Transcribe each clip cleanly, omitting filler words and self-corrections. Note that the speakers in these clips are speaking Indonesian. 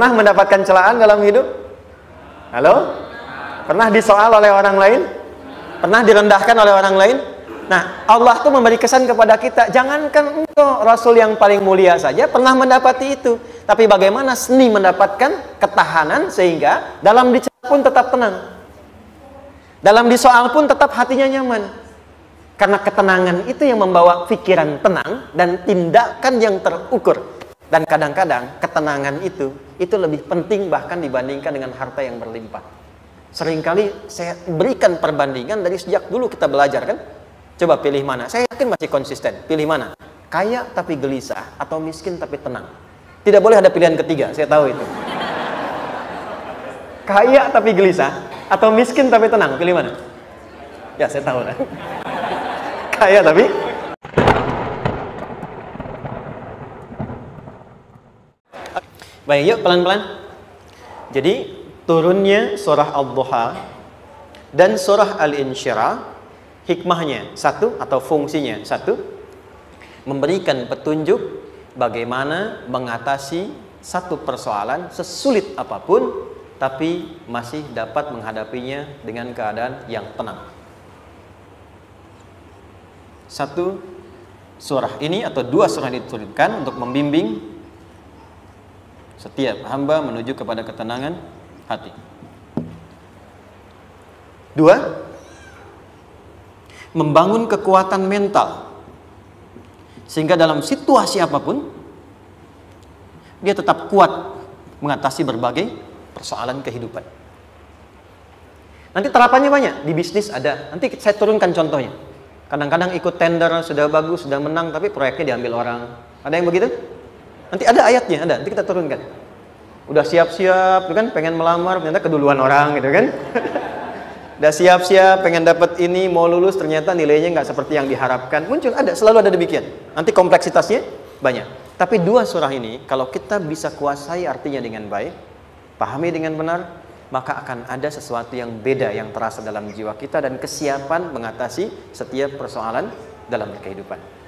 Pernah mendapatkan celaan dalam hidup? Halo? Pernah disoal oleh orang lain? Pernah direndahkan oleh orang lain? Nah, Allah tuh memberi kesan kepada kita, jangankan engkau Rasul yang paling mulia saja pernah mendapati itu. Tapi bagaimana seni mendapatkan ketahanan sehingga dalam dicela pun tetap tenang. Dalam disoal pun tetap hatinya nyaman. Karena ketenangan itu yang membawa pikiran tenang dan tindakan yang terukur. Dan kadang-kadang ketenangan itu lebih penting bahkan dibandingkan dengan harta yang berlimpah. Seringkali saya berikan perbandingan dari sejak dulu kita belajar kan. Coba pilih mana? Saya yakin masih konsisten. Pilih mana? Kaya tapi gelisah atau miskin tapi tenang. Tidak boleh ada pilihan ketiga, saya tahu itu. Kaya tapi gelisah atau miskin tapi tenang, pilih mana? Ya, saya tahu lah. Kaya tapi baik, yuk pelan-pelan. Jadi turunnya surah Ad-Duha dan surah Al-Insyirah, hikmahnya satu atau fungsinya satu, memberikan petunjuk bagaimana mengatasi satu persoalan sesulit apapun tapi masih dapat menghadapinya dengan keadaan yang tenang. Satu surah ini atau dua surah ini diturunkan untuk membimbing setiap hamba menuju kepada ketenangan hati. Dua, membangun kekuatan mental sehingga dalam situasi apapun dia tetap kuat mengatasi berbagai persoalan kehidupan. Nanti terapannya banyak, di bisnis ada. Nanti saya turunkan contohnya. Kadang-kadang ikut tender sudah bagus, sudah menang tapi proyeknya diambil orang. Ada yang begitu? Nanti ada ayatnya, ada. Nanti kita turunkan. Udah siap-siap, kan pengen melamar, ternyata keduluan orang gitu kan. Udah siap-siap, pengen dapat ini, mau lulus, ternyata nilainya nggak seperti yang diharapkan. Muncul, ada, selalu ada demikian. Nanti kompleksitasnya banyak. Tapi dua surah ini, kalau kita bisa kuasai artinya dengan baik, pahami dengan benar, maka akan ada sesuatu yang beda yang terasa dalam jiwa kita dan kesiapan mengatasi setiap persoalan dalam kehidupan.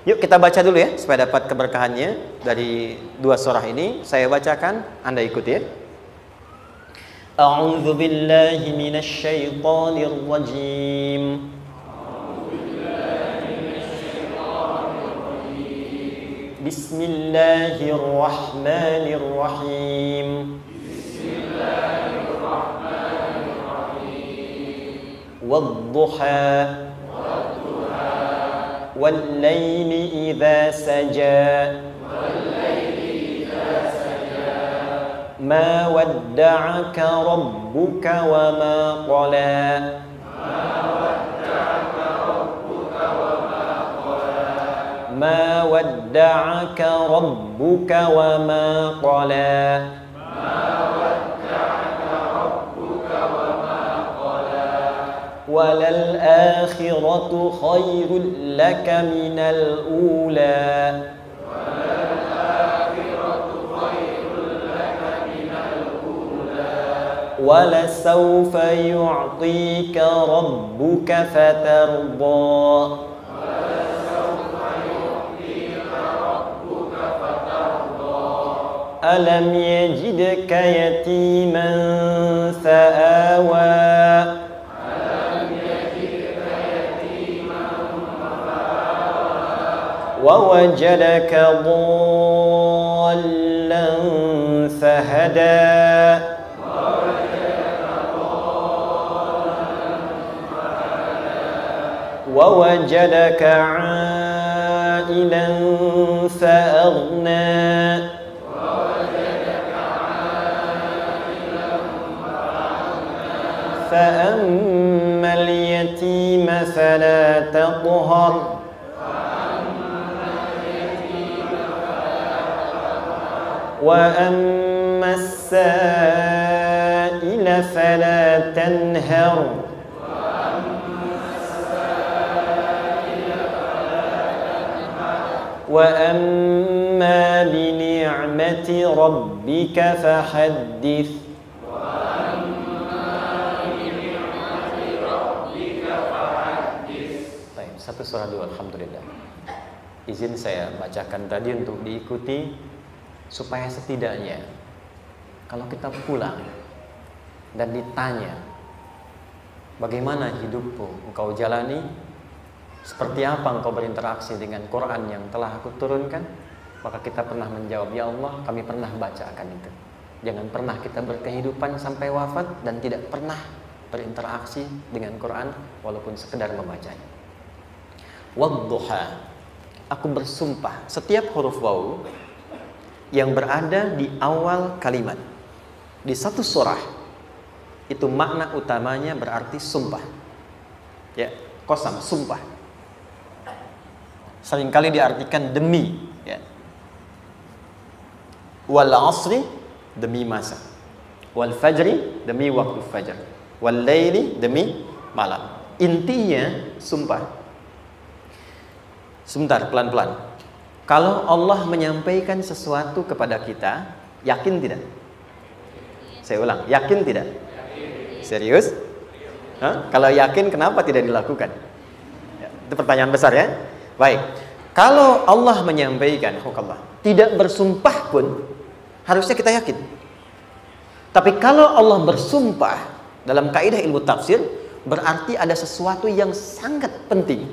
Yuk kita baca dulu ya, supaya dapat keberkahannya dari dua surah ini. Saya bacakan, Anda ikuti ya. A'udzu billahi minasy syaithanir rajim. Bismillahirrahmanirrahim. Wadduha wal-laili idza saja ma wadda'aka rabbuka wa ma qala ma wadda'aka rabbuka wa ma qala walal akhiratu khairul laka minal ula wala sawfa yu'tika rabbuka fatarda alam yajidka yatiman fa'awa ووجدك ضالا فهدى ووجدك عائلا فأغنى فأما اليتيم فلا تقهر وأما السائل فلا تنهر وأما بنعمة ربك فحدث. Baik, satu surah dua, alhamdulillah. Izin saya bacakan tadi untuk diikuti supaya setidaknya Kalau kita pulang dan ditanya, bagaimana hidupmu engkau jalani? Seperti apa engkau berinteraksi dengan Quran yang telah aku turunkan? Maka kita pernah menjawab, ya Allah, kami pernah baca akan itu. Jangan pernah kita berkehidupan sampai wafat dan tidak pernah berinteraksi dengan Quran walaupun sekedar membacanya. Wadduha, aku bersumpah, setiap huruf waw yang berada di awal kalimat di satu surah itu makna utamanya berarti sumpah. Ya, qasam, sumpah. Seringkali diartikan demi, ya. Wal asri, demi masa. Wal fajri, demi waktu fajar. Wal laili, demi malam. Intinya sumpah. Sebentar, pelan-pelan. Kalau Allah menyampaikan sesuatu kepada kita, yakin tidak? Saya ulang, yakin tidak? Serius? Hah? Kalau yakin, kenapa tidak dilakukan? Ya, itu pertanyaan besar, ya. Baik. Kalau Allah menyampaikan, tidak bersumpah pun, harusnya kita yakin. Tapi kalau Allah bersumpah, dalam kaidah ilmu tafsir, berarti ada sesuatu yang sangat penting,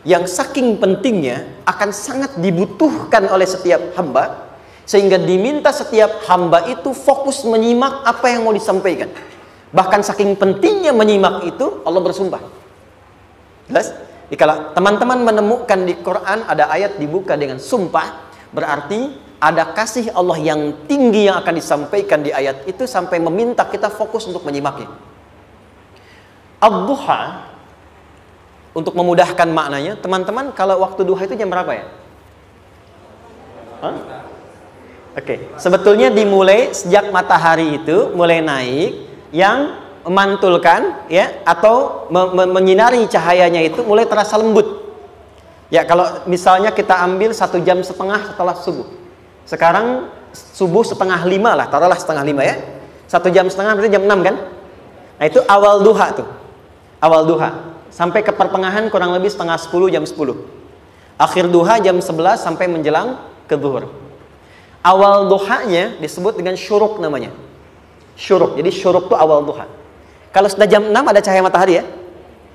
yang saking pentingnya akan sangat dibutuhkan oleh setiap hamba, sehingga diminta setiap hamba itu fokus menyimak apa yang mau disampaikan. Bahkan saking pentingnya menyimak itu, Allah bersumpah. Jelas? Kalau teman-teman menemukan di Quran ada ayat dibuka dengan sumpah, berarti ada kasih Allah yang tinggi yang akan disampaikan di ayat itu sampai meminta kita fokus untuk menyimaknya. Ad-duha, untuk memudahkan maknanya, teman-teman, kalau waktu duha itu jam berapa ya? Oke, sebetulnya dimulai sejak matahari itu mulai naik, yang memantulkan, ya, atau menyinari cahayanya itu mulai terasa lembut. Ya, kalau misalnya kita ambil 1,5 jam setelah subuh. Sekarang subuh 4:30 lah, taruhlah 4:30 ya. 1,5 jam berarti jam 6 kan? Nah, itu awal duha tuh. Awal duha. Sampai ke pertengahan kurang lebih 9:30, jam 10. Akhir duha jam 11 sampai menjelang ke zuhur. Awal duhanya disebut dengan syuruk namanya. Syuruk. Jadi syuruk itu awal duha. Kalau sudah jam 6 ada cahaya matahari ya.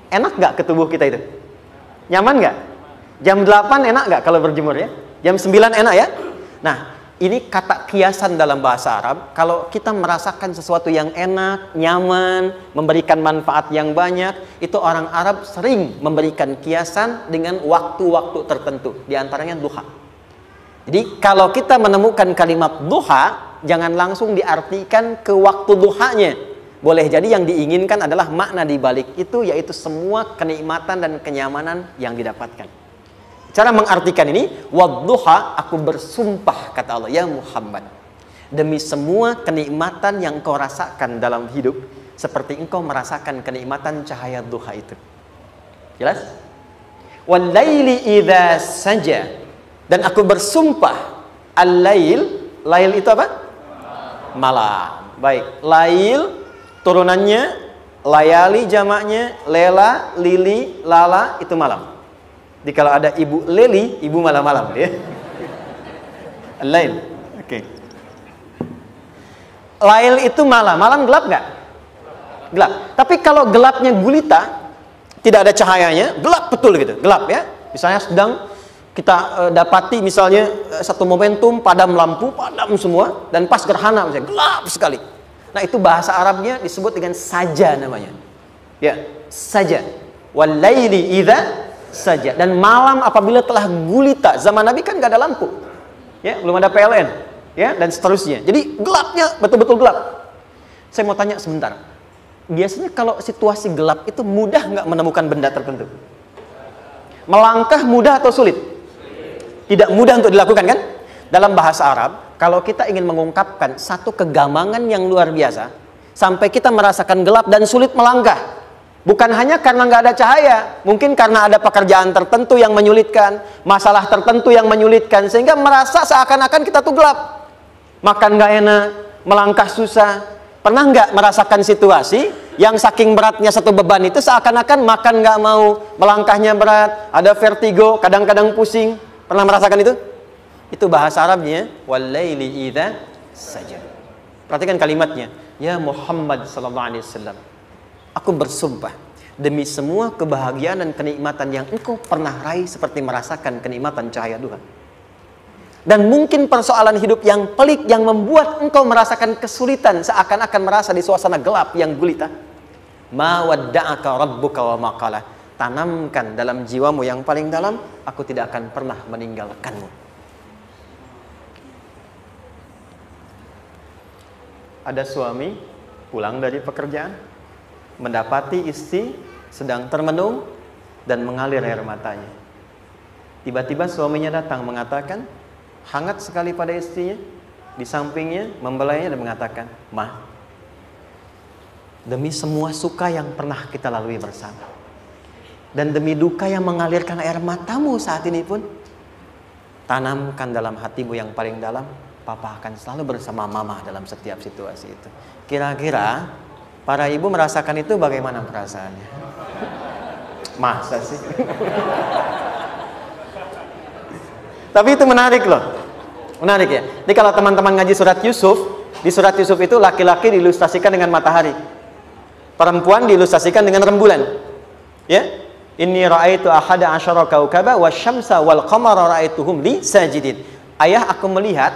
Enak nggak ke tubuh kita itu? Nyaman nggak? Jam 8 enak nggak kalau berjemur ya? Jam 9 enak ya? Nah, ini kata kiasan dalam bahasa Arab. Kalau kita merasakan sesuatu yang enak, nyaman, memberikan manfaat yang banyak, itu orang Arab sering memberikan kiasan dengan waktu-waktu tertentu. Di antaranya duha. Jadi kalau kita menemukan kalimat duha, jangan langsung diartikan ke waktu duhanya. Boleh jadi yang diinginkan adalah makna di balik itu, yaitu semua kenikmatan dan kenyamanan yang didapatkan. Cara mengartikan ini, wadduha, aku bersumpah, kata Allah, ya Muhammad, demi semua kenikmatan yang kau rasakan dalam hidup, seperti engkau merasakan kenikmatan cahaya duha itu. Jelas? Wal laili idza saja, dan aku bersumpah, al-lail, lail itu apa? Malam. Baik, lail turunannya, layali jamaknya, lela, lili, lala, itu malam. Jadi kalau ada ibu leli, ibu malam-malam ya. Lail. Oke. Lail itu malam. Malam gelap nggak? Gelap. Tapi kalau gelapnya gulita, tidak ada cahayanya, gelap betul gitu. Gelap ya. Misalnya sedang kita dapati misalnya satu momentum padam lampu, padam semua, dan pas gerhana misalnya gelap sekali. Nah, itu bahasa Arabnya disebut dengan saja namanya. Ya, saja. Wal laili idza saja. Dan malam apabila telah gulita, zaman Nabi kan gak ada lampu ya, belum ada PLN ya, dan seterusnya, jadi gelapnya betul-betul gelap. Saya mau tanya sebentar, biasanya kalau situasi gelap itu mudah nggak menemukan benda tertentu? Melangkah mudah atau sulit? Tidak mudah untuk dilakukan kan? Dalam bahasa Arab, kalau kita ingin mengungkapkan satu kegamangan yang luar biasa, sampai kita merasakan gelap dan sulit melangkah, bukan hanya karena nggak ada cahaya, mungkin karena ada pekerjaan tertentu yang menyulitkan, masalah tertentu yang menyulitkan, sehingga merasa seakan-akan kita tuh gelap. Makan nggak enak, melangkah susah. Pernah nggak merasakan situasi yang saking beratnya satu beban itu seakan-akan makan nggak mau, melangkahnya berat, ada vertigo, kadang-kadang pusing. Pernah merasakan itu? Itu bahasa Arabnya, wal laili idza saja. Perhatikan kalimatnya. Ya Muhammad sallallahu alaihi wasallam, aku bersumpah demi semua kebahagiaan dan kenikmatan yang engkau pernah raih seperti merasakan kenikmatan cahaya Tuhan. Dan mungkin persoalan hidup yang pelik yang membuat engkau merasakan kesulitan, seakan-akan merasa di suasana gelap yang gulita. Ma wadda'aka rabbuka wa ma qala. Tanamkan dalam jiwamu yang paling dalam, aku tidak akan pernah meninggalkanmu. Ada suami pulang dari pekerjaan, mendapati istri sedang termenung dan mengalir air matanya. Tiba-tiba suaminya datang mengatakan, hangat sekali pada istrinya, di sampingnya membelainya dan mengatakan, "Ma, demi semua suka yang pernah kita lalui bersama, dan demi duka yang mengalirkan air matamu saat ini pun, tanamkan dalam hatimu yang paling dalam, Papa akan selalu bersama Mama dalam setiap situasi itu." Kira-kira para ibu merasakan itu bagaimana perasaannya? Masa sih? Tapi itu menarik loh. Menarik ya. Jadi kalau teman-teman ngaji surat Yusuf, di surat Yusuf itu laki-laki diilustrasikan dengan matahari, perempuan diilustrasikan dengan rembulan. Ya. Inni ra'aitu ahada asyara kaukaba wasyamsa wal qamara ra'aituhum li sajidin. Ayah, aku melihat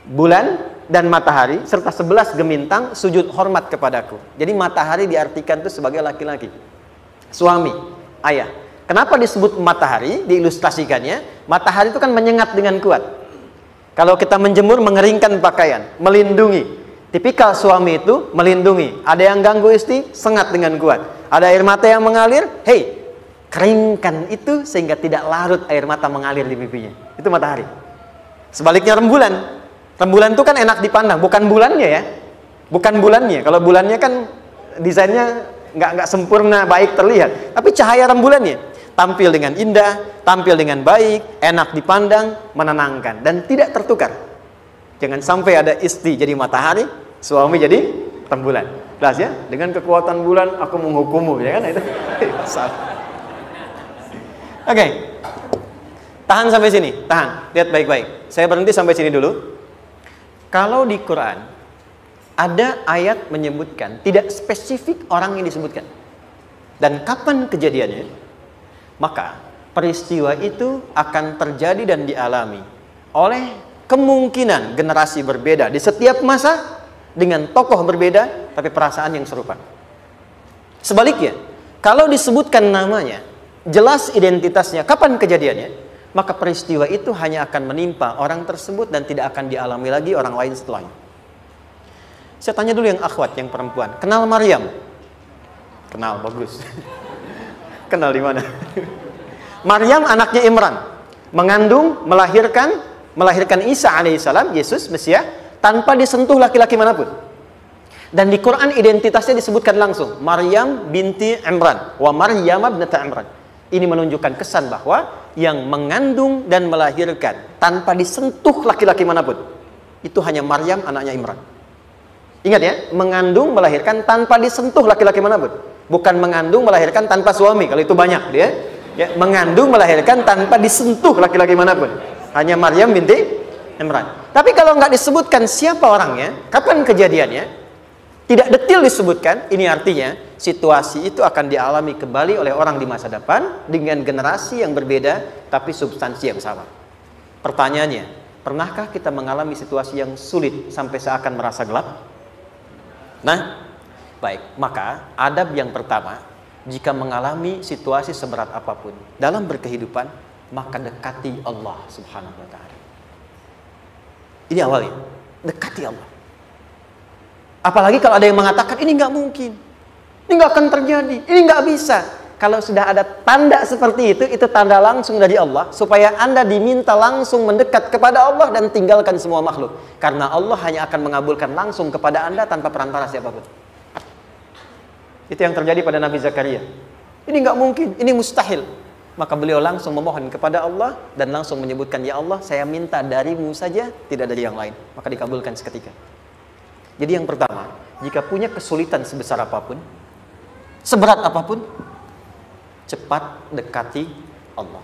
bulan dan matahari serta 11 gemintang sujud hormat kepadaku. Jadi matahari diartikan itu sebagai laki-laki. Suami, ayah. Kenapa disebut matahari? Diilustrasikannya, matahari itu kan menyengat dengan kuat. Kalau kita menjemur, mengeringkan pakaian, melindungi. Tipikal suami itu melindungi. Ada yang ganggu istri, sengat dengan kuat. Ada air mata yang mengalir, hey, keringkan itu sehingga tidak larut air mata mengalir di pipinya. Itu matahari. Sebaliknya rembulan. Rembulan itu kan enak dipandang, bukan bulannya ya. Bukan bulannya. Kalau bulannya kan desainnya nggak sempurna, baik terlihat. Tapi cahaya rembulannya tampil dengan indah, tampil dengan baik, enak dipandang, menenangkan, dan tidak tertukar. Jangan sampai ada istri jadi matahari, suami jadi rembulan. Jelas ya? Dengan kekuatan bulan aku menghukummu, ya kan? Itu salah. Oke. Tahan sampai sini, tahan. Lihat baik-baik. Saya berhenti sampai sini dulu. Kalau di Quran ada ayat menyebutkan, tidak spesifik orang yang disebutkan dan kapan kejadiannya, maka peristiwa itu akan terjadi dan dialami oleh kemungkinan generasi berbeda di setiap masa dengan tokoh berbeda tapi perasaan yang serupa. Sebaliknya, kalau disebutkan namanya, jelas identitasnya, kapan kejadiannya, maka peristiwa itu hanya akan menimpa orang tersebut dan tidak akan dialami lagi orang lain setelahnya. Saya tanya dulu yang akhwat, yang perempuan, kenal Maryam? Kenal, bagus. Kenal di mana? Maryam anaknya Imran, mengandung, melahirkan Isa alaihissalam, Yesus Mesias, tanpa disentuh laki-laki manapun. Dan di Quran identitasnya disebutkan langsung, Maryam binti Imran, wa Maryam ibnata Imran. Ini menunjukkan kesan bahwa yang mengandung dan melahirkan tanpa disentuh laki-laki manapun, itu hanya Maryam anaknya Imran. Ingat ya, mengandung, melahirkan tanpa disentuh laki-laki manapun. Bukan mengandung, melahirkan tanpa suami, kalau itu banyak dia. Ya, mengandung, melahirkan tanpa disentuh laki-laki manapun. Hanya Maryam binti Imran. Tapi kalau nggak disebutkan siapa orangnya, kapan kejadiannya, tidak detail disebutkan, ini artinya situasi itu akan dialami kembali oleh orang di masa depan dengan generasi yang berbeda, tapi substansi yang sama. Pertanyaannya, pernahkah kita mengalami situasi yang sulit sampai seakan merasa gelap? Nah, baik, maka adab yang pertama, jika mengalami situasi seberat apapun dalam berkehidupan, maka dekati Allah Subhanahu wa ta'ala. Ini awalnya, dekati Allah. Apalagi kalau ada yang mengatakan ini nggak mungkin, ini nggak akan terjadi, ini nggak bisa. Kalau sudah ada tanda seperti itu tanda langsung dari Allah supaya Anda diminta langsung mendekat kepada Allah dan tinggalkan semua makhluk. Karena Allah hanya akan mengabulkan langsung kepada Anda tanpa perantara siapapun. Itu yang terjadi pada Nabi Zakaria. Ini nggak mungkin, ini mustahil. Maka beliau langsung memohon kepada Allah dan langsung menyebutkan, ya Allah, saya minta darimu saja, tidak dari yang lain. Maka dikabulkan seketika. Jadi yang pertama, jika punya kesulitan sebesar apapun, seberat apapun, cepat dekati Allah.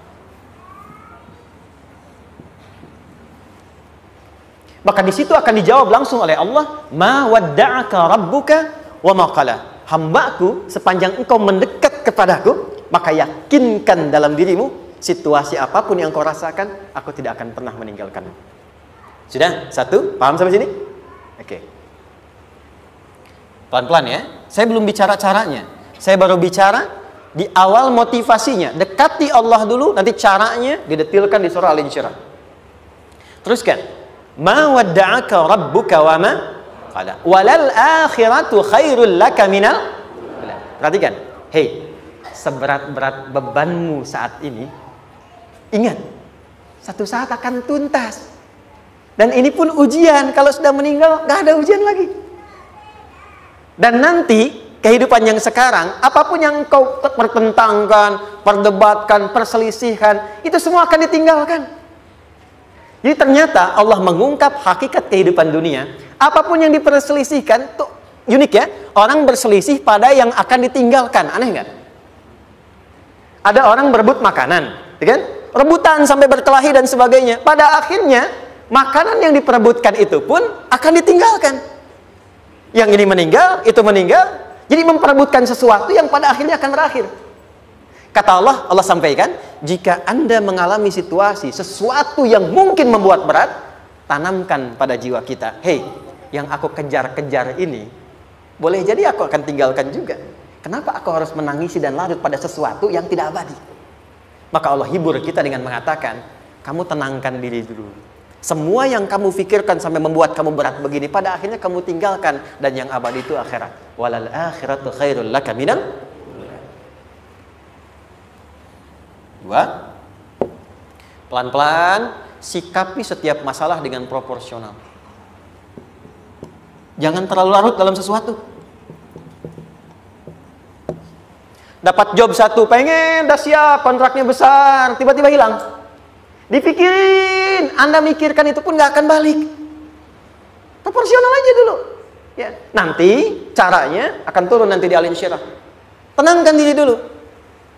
Maka di situ akan dijawab langsung oleh Allah, ma wadda'aka rabbuka wa ma qala. Hambaku, sepanjang engkau mendekat kepadaku, maka yakinkan dalam dirimu, situasi apapun yang kau rasakan, aku tidak akan pernah meninggalkanmu. Sudah? Satu? Paham sampai sini? Oke. Pelan-pelan ya. Saya belum bicara caranya. Saya baru bicara di awal motivasinya. Dekati Allah dulu, nanti caranya didetilkan di surah Al-Insyirah. Teruskan. Ma wadda'aka rabbuka wa ma qala. Walal akhiratu khairul laka minal. Perhatikan. Hei, seberat-berat bebanmu saat ini, ingat, satu saat akan tuntas. Dan ini pun ujian. Kalau sudah meninggal, gak ada ujian lagi. Dan nanti kehidupan yang sekarang, apapun yang kau pertentangkan, perdebatkan, perselisihkan, itu semua akan ditinggalkan. Jadi ternyata Allah mengungkap hakikat kehidupan dunia. Apapun yang diperselisihkan, tuh unik ya. Orang berselisih pada yang akan ditinggalkan. Aneh nggak? Ada orang berebut makanan, ya kan? Rebutan sampai berkelahi dan sebagainya. Pada akhirnya, makanan yang diperebutkan itu pun akan ditinggalkan. Yang ini meninggal, itu meninggal. Jadi memperebutkan sesuatu yang pada akhirnya akan berakhir. Kata Allah, Allah sampaikan, jika Anda mengalami situasi, sesuatu yang mungkin membuat berat, tanamkan pada jiwa kita, hei, yang aku kejar-kejar ini, boleh jadi aku akan tinggalkan juga. Kenapa aku harus menangisi dan larut pada sesuatu yang tidak abadi? Maka Allah hibur kita dengan mengatakan, kamu tenangkan diri dulu. Semua yang kamu pikirkan sampai membuat kamu berat begini, pada akhirnya kamu tinggalkan. Dan yang abadi itu akhirat. Walal akhiratu khairul laka minal. Dua, pelan-pelan sikapi setiap masalah dengan proporsional. Jangan terlalu larut dalam sesuatu. Dapat job satu, pengen, dah siap, kontraknya besar, tiba-tiba hilang. Dipikirin, Anda mikirkan itu pun gak akan balik. Proporsional aja dulu. Ya, nanti caranya akan turun nanti di Al-Insyirah. Tenangkan diri dulu.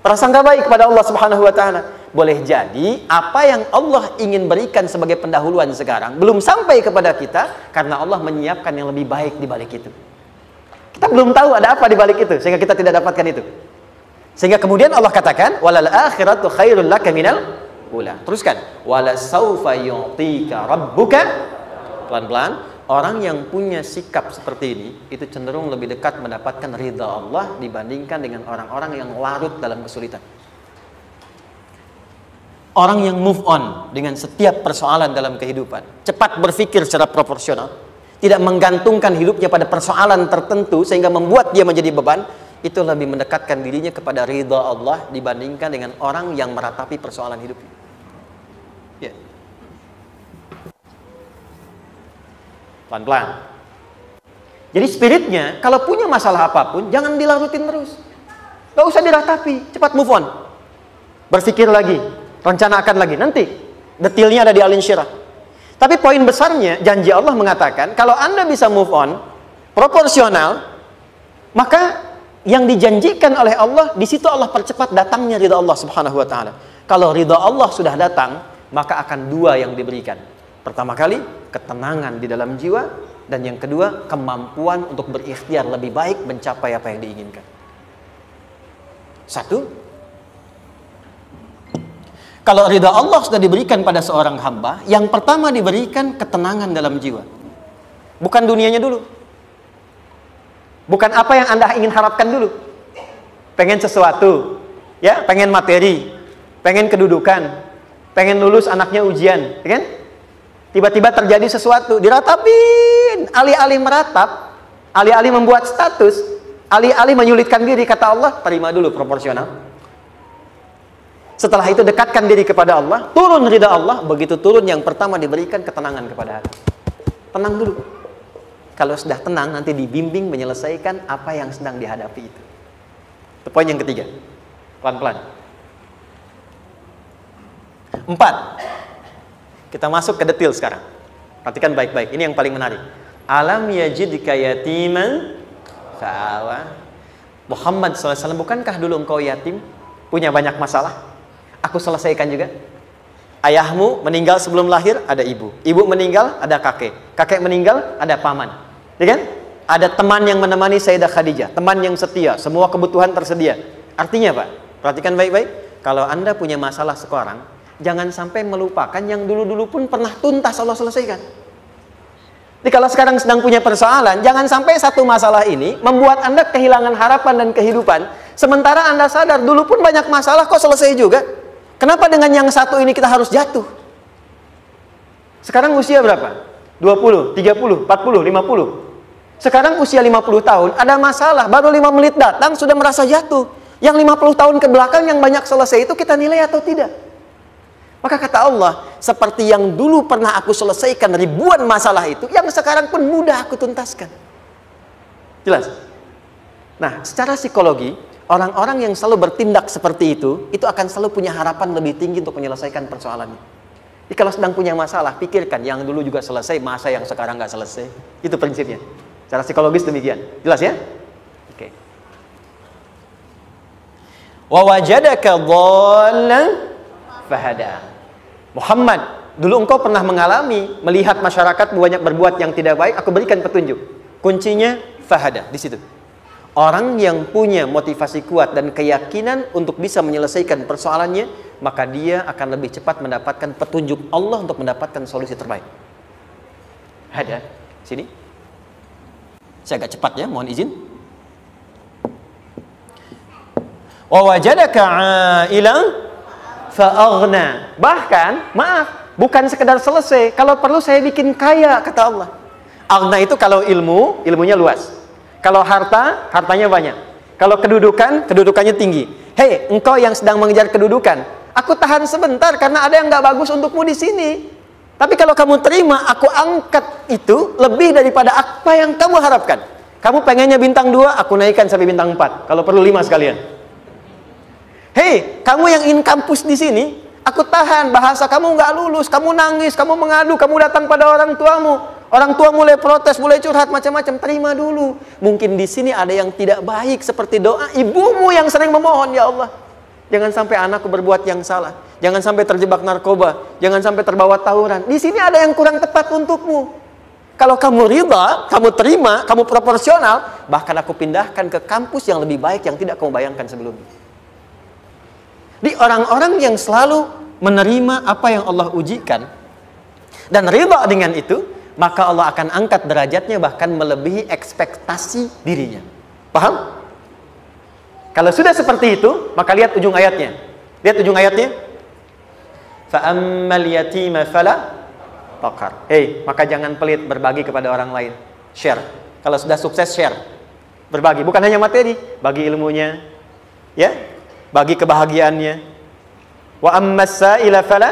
Prasangka baik kepada Allah Subhanahu wa taala. Boleh jadi apa yang Allah ingin berikan sebagai pendahuluan sekarang belum sampai kepada kita karena Allah menyiapkan yang lebih baik di balik itu. Kita belum tahu ada apa di balik itu sehingga kita tidak dapatkan itu. Sehingga kemudian Allah katakan walal akhiratu khairul laka minal ula. Teruskan wala saufa yu'tika rabbuka. Pelan-pelan. Orang yang punya sikap seperti ini, itu cenderung lebih dekat mendapatkan ridha Allah dibandingkan dengan orang-orang yang larut dalam kesulitan. Orang yang move on dengan setiap persoalan dalam kehidupan, cepat berpikir secara proporsional, tidak menggantungkan hidupnya pada persoalan tertentu sehingga membuat dia menjadi beban, itu lebih mendekatkan dirinya kepada ridha Allah dibandingkan dengan orang yang meratapi persoalan hidupnya. Ya. Pelan-pelan. Jadi spiritnya, kalau punya masalah apapun, jangan dilarutin terus. Gak usah diratapi, cepat move on. Berpikir lagi, rencanakan lagi. Nanti, detailnya ada di Al-Insyirah. Tapi poin besarnya, janji Allah mengatakan, kalau Anda bisa move on, proporsional, maka yang dijanjikan oleh Allah, di situ Allah percepat datangnya ridha Allah Subhanahu wa ta'ala. Kalau ridha Allah sudah datang, maka akan dua yang diberikan. Pertama kali, ketenangan di dalam jiwa. Dan yang kedua, kemampuan untuk berikhtiar lebih baik mencapai apa yang diinginkan. Satu, kalau ridha Allah sudah diberikan pada seorang hamba, yang pertama diberikan ketenangan dalam jiwa. Bukan dunianya dulu. Bukan apa yang Anda ingin harapkan dulu. Pengen sesuatu, ya, pengen materi, pengen kedudukan, pengen lulus anaknya ujian, ya kan? Tiba-tiba terjadi sesuatu, diratapin, alih-alih meratap, alih-alih membuat status, alih-alih menyulitkan diri, kata Allah, terima dulu proporsional. Setelah itu dekatkan diri kepada Allah, turun ridha Allah, begitu turun yang pertama diberikan ketenangan kepada hati. Tenang dulu. Kalau sudah tenang, nanti dibimbing menyelesaikan apa yang sedang dihadapi itu. Itu poin yang ketiga. Pelan-pelan. 4. Kita masuk ke detail sekarang. Perhatikan baik-baik. Ini yang paling menarik. Alam yajidka yatiman fa'awa. Muhammad SAW, bukankah dulu engkau yatim? Punya banyak masalah? Aku selesaikan juga. Ayahmu meninggal sebelum lahir, ada ibu. Ibu meninggal, ada kakek. Kakek meninggal, ada paman. Ya kan? Ada teman yang menemani Sayyidah Khadijah, teman yang setia, semua kebutuhan tersedia. Artinya Pak, perhatikan baik-baik. Kalau Anda punya masalah sekarang, jangan sampai melupakan yang dulu-dulu pun pernah tuntas Allah selesaikan. Jadi kalau sekarang sedang punya persoalan, jangan sampai satu masalah ini membuat Anda kehilangan harapan dan kehidupan. Sementara Anda sadar, dulu pun banyak masalah kok selesai juga. Kenapa dengan yang satu ini kita harus jatuh? Sekarang usia berapa? 20, 30, 40, 50. Sekarang usia 50 tahun, ada masalah, baru 5 menit datang sudah merasa jatuh. Yang 50 tahun ke belakang yang banyak selesai itu kita nilai atau tidak? Maka kata Allah, seperti yang dulu pernah aku selesaikan ribuan masalah itu, yang sekarang pun mudah aku tuntaskan. Jelas? Nah, secara psikologi, orang-orang yang selalu bertindak seperti itu akan selalu punya harapan lebih tinggi untuk menyelesaikan persoalannya. Jadi kalau sedang punya masalah, pikirkan yang dulu juga selesai, masa yang sekarang nggak selesai. Itu prinsipnya. Secara psikologis demikian. Jelas ya? Oke. Wa wajadaka dhallan fahada. Muhammad, dulu engkau pernah mengalami melihat masyarakat banyak berbuat yang tidak baik, aku berikan petunjuk. Kuncinya fahada di situ. Orang yang punya motivasi kuat dan keyakinan untuk bisa menyelesaikan persoalannya, maka dia akan lebih cepat mendapatkan petunjuk Allah untuk mendapatkan solusi terbaik. Ada sini. Saya agak cepat ya, mohon izin. Wa wajadaka 'ailan fa'aghna. Bahkan, maaf, bukan sekedar selesai, kalau perlu saya bikin kaya, kata Allah. Aghna itu kalau ilmunya luas. Kalau harta, hartanya banyak. Kalau kedudukan, kedudukannya tinggi. Hei, engkau yang sedang mengejar kedudukan, aku tahan sebentar karena ada yang gak bagus untukmu di sini. Tapi kalau kamu terima, aku angkat itu lebih daripada apa yang kamu harapkan. Kamu pengennya bintang 2, aku naikkan sampai bintang 4. Kalau perlu 5 sekalian. Hei, kamu yang ingin kampus di sini, aku tahan. Bahasa kamu gak lulus, kamu nangis, kamu mengadu, kamu datang pada orang tuamu. Orang tua mulai protes, mulai curhat macam-macam. Terima dulu. Mungkin di sini ada yang tidak baik seperti doa ibumu yang sering memohon, ya Allah, jangan sampai anakku berbuat yang salah. Jangan sampai terjebak narkoba. Jangan sampai terbawa tawuran. Di sini ada yang kurang tepat untukmu. Kalau kamu ridha, kamu terima, kamu proporsional, bahkan aku pindahkan ke kampus yang lebih baik yang tidak kamu bayangkan sebelumnya. Di orang-orang yang selalu menerima apa yang Allah ujikan dan ridha dengan itu, maka Allah akan angkat derajatnya bahkan melebihi ekspektasi dirinya. Paham? Kalau sudah seperti itu, maka lihat ujung ayatnya. Lihat ujung ayatnya. Fa'ammal yatima fala taqhar. Hei, maka jangan pelit, berbagi kepada orang lain. Share. Kalau sudah sukses, share. Berbagi, bukan hanya materi, bagi ilmunya, ya, bagi kebahagiaannya. Wa ammas sa'ila fala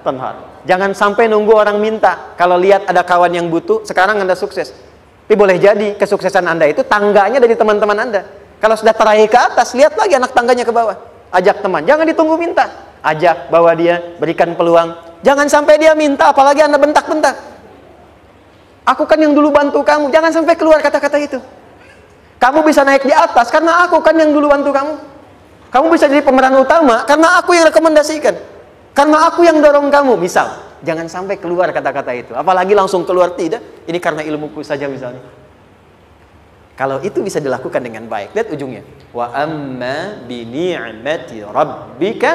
tanhar. Jangan sampai nunggu orang minta. Kalau lihat ada kawan yang butuh, sekarang Anda sukses. Tapi boleh jadi kesuksesan Anda itu tangganya dari teman-teman Anda. Kalau sudah teraih ke atas, lihat lagi anak tangganya ke bawah. Ajak teman, jangan ditunggu minta. Ajak, bawa dia, berikan peluang. Jangan sampai dia minta, apalagi Anda bentak-bentak. Aku kan yang dulu bantu kamu. Jangan sampai keluar kata-kata itu. Kamu bisa naik di atas karena aku kan yang dulu bantu kamu. Kamu bisa jadi pemeran utama karena aku yang rekomendasikan. Karena aku yang dorong kamu, misal. Jangan sampai keluar kata-kata itu. Apalagi langsung keluar, tidak. Ini karena ilmuku saja misalnya. Kalau itu bisa dilakukan dengan baik. Lihat ujungnya. Wa amma bi ni'mati rabbika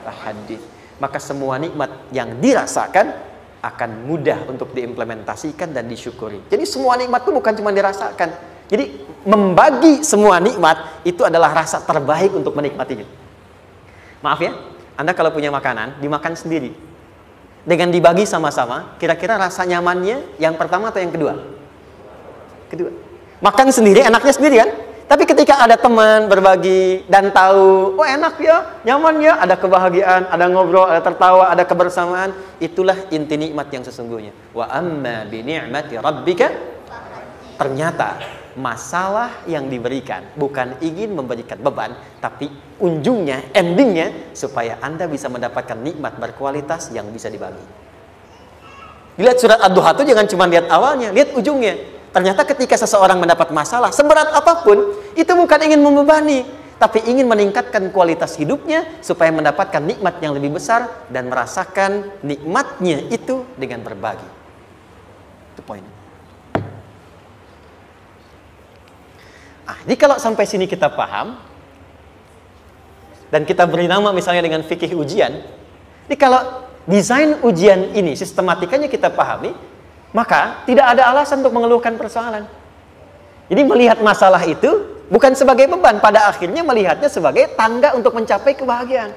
fahaddits. Maka semua nikmat yang dirasakan akan mudah untuk diimplementasikan dan disyukuri. Jadi semua nikmat itu bukan cuma dirasakan. Jadi membagi semua nikmat itu adalah rasa terbaik untuk menikmatinya. Maaf ya. Anda kalau punya makanan, dimakan sendiri. Dengan dibagi sama-sama, kira-kira rasa nyamannya yang pertama atau yang kedua? Kedua. Makan sendiri, enaknya sendiri kan? Tapi ketika ada teman berbagi dan tahu, oh enak ya, nyaman ya, ada kebahagiaan, ada ngobrol, ada tertawa, ada kebersamaan, itulah inti nikmat yang sesungguhnya. Wa amma bi ni'mati rabbika. Ternyata masalah yang diberikan bukan ingin memberikan beban, tapi ujungnya, endingnya supaya Anda bisa mendapatkan nikmat berkualitas yang bisa dibagi. Lihat surat Ad-Duha itu jangan cuma lihat awalnya, lihat ujungnya. Ternyata ketika seseorang mendapat masalah seberat apapun, itu bukan ingin membebani, tapi ingin meningkatkan kualitas hidupnya supaya mendapatkan nikmat yang lebih besar dan merasakan nikmatnya itu dengan berbagi. Itu poinnya. Jadi kalau sampai sini kita paham, dan kita beri nama misalnya dengan fikih ujian, jadi kalau desain ujian ini sistematikanya kita pahami, maka tidak ada alasan untuk mengeluhkan persoalan. Jadi melihat masalah itu bukan sebagai beban, pada akhirnya melihatnya sebagai tangga untuk mencapai kebahagiaan.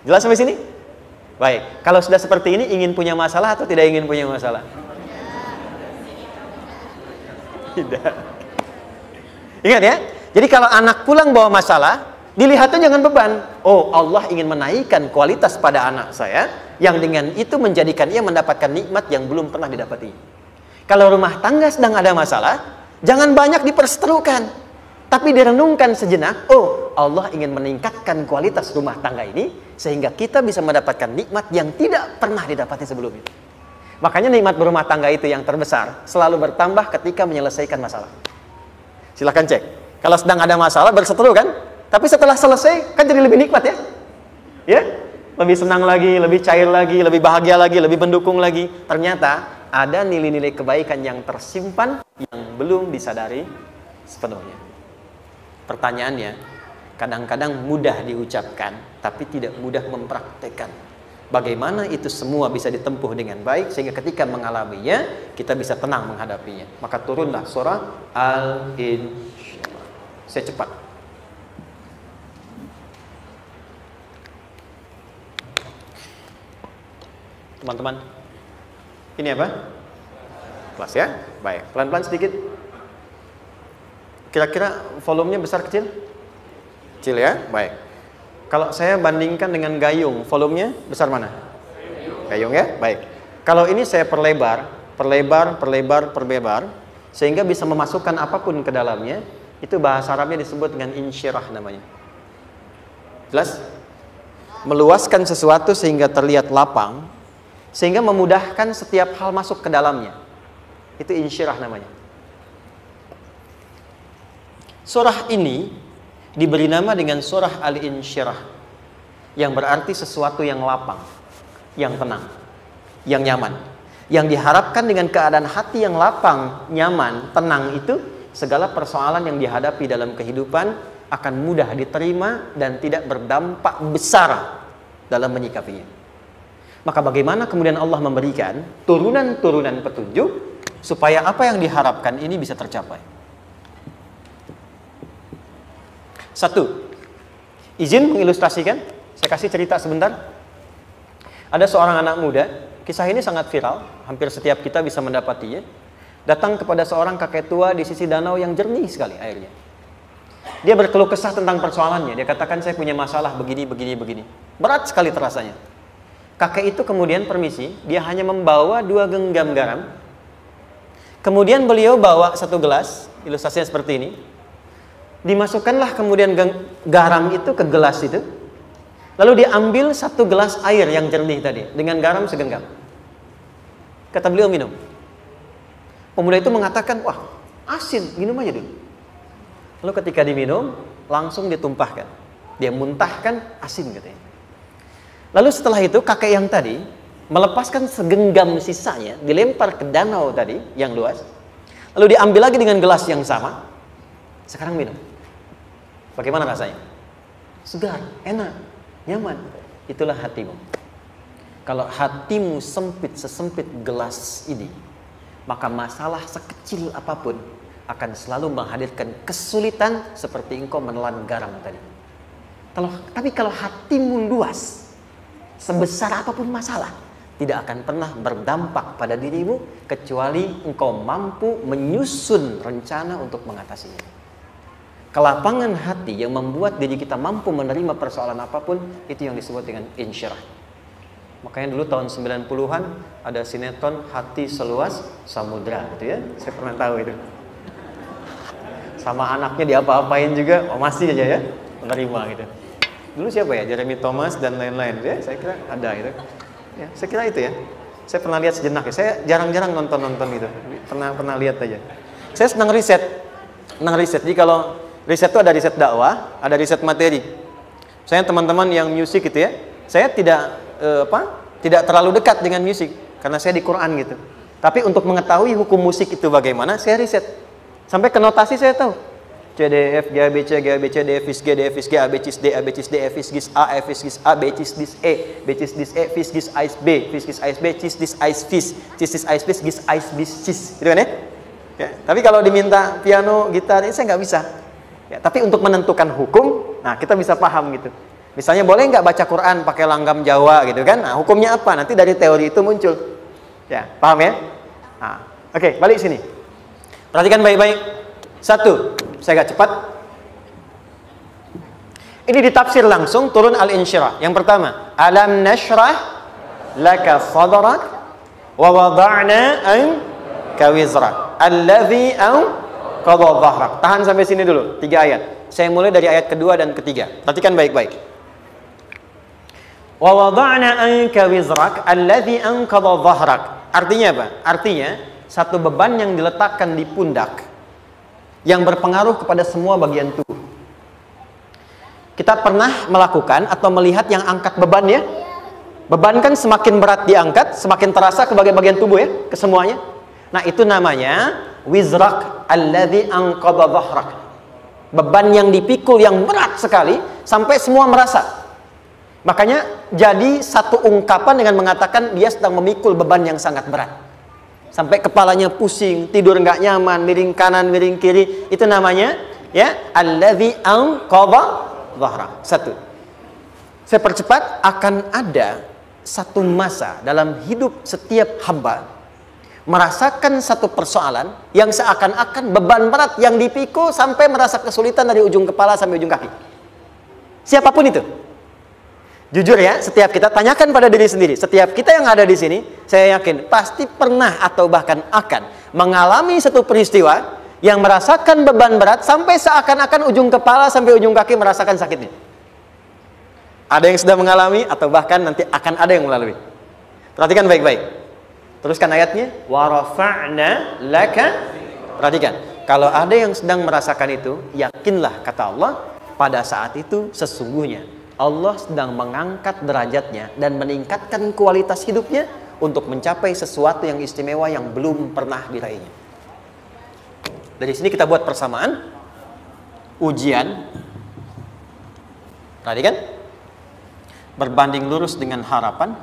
Jelas sampai sini? Baik, kalau sudah seperti ini, ingin punya masalah atau tidak ingin punya masalah? Tidak. Ingat ya, jadi kalau anak pulang bawa masalah, dilihatnya jangan beban. Oh, Allah ingin menaikkan kualitas pada anak saya, yang dengan itu menjadikan ia mendapatkan nikmat yang belum pernah didapati. Kalau rumah tangga sedang ada masalah, jangan banyak diperseterukan, tapi direnungkan sejenak. Oh, Allah ingin meningkatkan kualitas rumah tangga ini, sehingga kita bisa mendapatkan nikmat yang tidak pernah didapati sebelumnya. Makanya nikmat berumah tangga itu yang terbesar, selalu bertambah ketika menyelesaikan masalah. Silahkan cek. Kalau sedang ada masalah, berseteru kan? Tapi setelah selesai, kan jadi lebih nikmat ya? Ya? Lebih senang lagi, lebih cair lagi, lebih bahagia lagi, lebih mendukung lagi. Ternyata ada nilai-nilai kebaikan yang tersimpan yang belum disadari sepenuhnya. Pertanyaannya, kadang-kadang mudah diucapkan, tapi tidak mudah mempraktekkan. Bagaimana itu semua bisa ditempuh dengan baik, sehingga ketika mengalaminya, kita bisa tenang menghadapinya. Maka turunlah surah Al-Insyirah. Saya cepat. Teman-teman, ini apa? Kelas ya? Baik, pelan-pelan sedikit. Kira-kira volumenya besar kecil? Kecil ya? Baik. Kalau saya bandingkan dengan gayung, volumenya besar mana? Gayung ya? Baik. Kalau ini saya perlebar, sehingga bisa memasukkan apapun ke dalamnya, itu bahasa Arabnya disebut dengan insyirah namanya. Jelas? Meluaskan sesuatu sehingga terlihat lapang, sehingga memudahkan setiap hal masuk ke dalamnya. Itu insyirah namanya. Surah ini diberi nama dengan surah Al-Insyirah, yang berarti sesuatu yang lapang, yang tenang, yang nyaman. Yang diharapkan dengan keadaan hati yang lapang, nyaman, tenang itu, segala persoalan yang dihadapi dalam kehidupan akan mudah diterima dan tidak berdampak besar dalam menyikapinya. Maka bagaimana kemudian Allah memberikan turunan-turunan petunjuk supaya apa yang diharapkan ini bisa tercapai? Satu, izin mengilustrasikan, saya kasih cerita sebentar. Ada seorang anak muda, kisah ini sangat viral, hampir setiap kita bisa mendapatinya. Datang kepada seorang kakek tua di sisi danau yang jernih sekali airnya. Dia berkeluh kesah tentang persoalannya. Dia katakan, saya punya masalah begini. Berat sekali terasanya. Kakek itu kemudian permisi, dia hanya membawa 2 genggam garam. Kemudian beliau bawa 1 gelas, ilustrasinya seperti ini. Dimasukkanlah kemudian garam itu ke gelas itu. Lalu diambil 1 gelas air yang jernih tadi dengan garam segenggam. Kata beliau, minum. Pemuda itu mengatakan, wah asin, minum aja dulu. Lalu ketika diminum, langsung ditumpahkan. Dia muntahkan asin katanya. Lalu setelah itu kakek yang tadi melepaskan segenggam sisanya, dilempar ke danau tadi yang luas. Lalu diambil lagi dengan gelas yang sama. Sekarang minum. Bagaimana rasanya? Segar, enak, nyaman. Itulah hatimu. Kalau hatimu sempit sesempit gelas ini, maka masalah sekecil apapun akan selalu menghadirkan kesulitan seperti engkau menelan garam tadi. Tapi kalau hatimu luas, sebesar apapun masalah, tidak akan pernah berdampak pada dirimu kecuali engkau mampu menyusun rencana untuk mengatasinya. Kelapangan hati yang membuat diri kita mampu menerima persoalan apapun, itu yang disebut dengan insyirah. Makanya dulu tahun 90-an ada sinetron Hati Seluas Samudra gitu ya. Saya pernah tahu itu. Sama anaknya diapa-apain juga, masih aja ya menerima gitu. Dulu siapa ya? Jeremy Thomas dan lain-lain ya. Saya kira ada itu. Ya, saya kira itu ya. Saya pernah lihat sejenak ya. Saya jarang-jarang nonton itu. Pernah lihat aja. Saya senang riset. Jadi kalau Riset itu ada riset dakwah, ada riset materi. Saya teman-teman yang musik gitu ya, saya tidak terlalu dekat dengan musik karena saya di Quran gitu. Tapi untuk mengetahui hukum musik itu bagaimana, saya riset. Sampai ke notasi saya tahu. C, D, F, G, A, B, C, G, A, B, C, D, F, G, D, F, G, A, B, C, D, A, B, C, D, F, G, A, F, G, A, B, C, D, E, B, C, D, E, F, G, A, B, F, G, A, B, C, D, A, F, C, D, A, B, G, A, B, C, gitu kan ya? Ya, tapi kalau diminta piano, gitar, ini saya nggak bisa. Ya, tapi untuk menentukan hukum, nah kita bisa paham gitu. Misalnya boleh nggak baca Quran pakai langgam Jawa gitu kan? Nah hukumnya apa? Nanti dari teori itu muncul. Ya, paham ya? Nah, oke, balik sini. Perhatikan baik-baik. Satu, saya agak cepat. Ini ditafsir langsung turun Al-Insyirah. Yang pertama, alam nashrah laka sadrak wa wada'na anka wizrak allazi anqadha dhahrak. Tahan sampai sini dulu, 3 ayat. Saya mulai dari ayat kedua dan ketiga. Perhatikan baik-baik. Wa wada'na anka wizrak allazi anqadha dhahrak. Artinya apa? Artinya satu beban yang diletakkan di pundak yang berpengaruh kepada semua bagian tubuh. Kita pernah melakukan atau melihat yang angkat beban ya? Beban kan semakin berat diangkat, semakin terasa ke bagian-bagian tubuh ya, ke semuanya. Nah, itu namanya wizrak alladzi anqadha dhahrak. Beban yang dipikul yang berat sekali sampai semua merasa. Makanya jadi satu ungkapan dengan mengatakan dia sedang memikul beban yang sangat berat. Sampai kepalanya pusing, tidur nggak nyaman, miring kanan, miring kiri. Itu namanya ya alladzi anqadha dhahrak. Satu. Saya percepat, akan ada satu masa dalam hidup setiap hamba merasakan satu persoalan yang seakan-akan beban berat yang dipikul sampai merasa kesulitan dari ujung kepala sampai ujung kaki. Siapapun itu. Jujur ya, setiap kita tanyakan pada diri sendiri. Setiap kita yang ada di sini, saya yakin pasti pernah atau bahkan akan mengalami satu peristiwa yang merasakan beban berat sampai seakan-akan ujung kepala sampai ujung kaki merasakan sakitnya. Ada yang sudah mengalami atau bahkan nanti akan ada yang melalui. Perhatikan baik-baik. Teruskan ayatnya. Wa rafa'na laka. Perhatikan. Kalau ada yang sedang merasakan itu, yakinlah kata Allah, pada saat itu sesungguhnya Allah sedang mengangkat derajatnya dan meningkatkan kualitas hidupnya untuk mencapai sesuatu yang istimewa yang belum pernah diraihnya. Dari sini kita buat persamaan. Ujian. Perhatikan. Berbanding lurus dengan harapan.